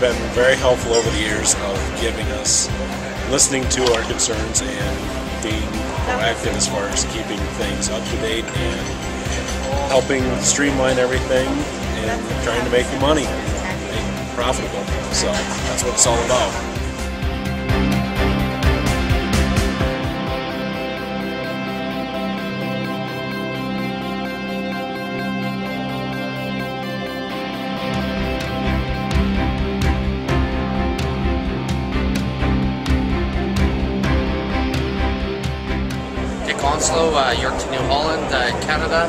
been very helpful over the years of listening to our concerns and being proactive as far as keeping things up to date and helping streamline everything and trying to make money, make it profitable. So that's what it's all about. Onslow, York to New Holland, Canada.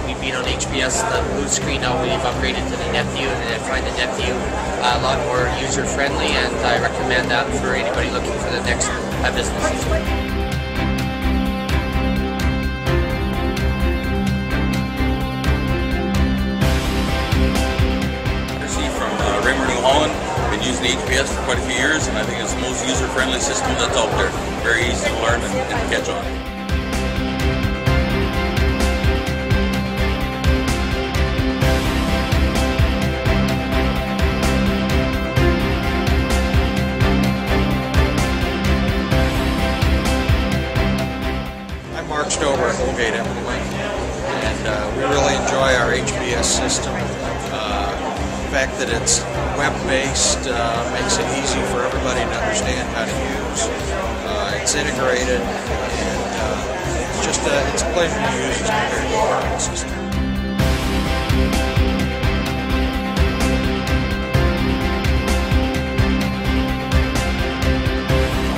We've been on HBS, the blue screen. Now we've upgraded to the Net View, and I find the Net View a lot more user-friendly, and I recommend that for anybody looking for the next business. From Raymond, New Holland. Been using HBS for quite a few years, and I think it's the most user-friendly system that's out there. Very easy to learn and catch on. I marched over at Holgate and we really enjoy our HBS system. The fact that it's web-based makes it easy for everybody to understand how to use. It's integrated, and it's a pleasure to use as compared to our own system.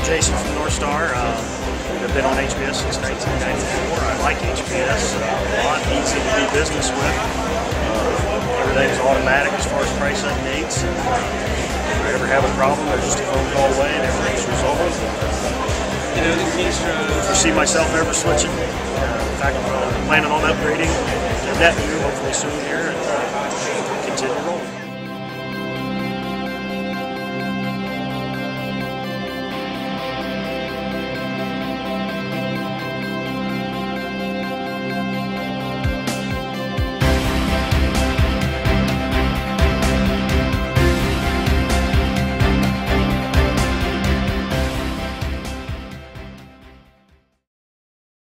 Jason from North Star. I've been on HBS since 1994. I like HBS. A lot easy to do business with. Everything's automatic as far as price updates. If I ever have a problem, there's just a phone call away and everything's resolved. I foresee myself ever switching. In fact, I'm planning on upgrading to Net View hopefully soon here. And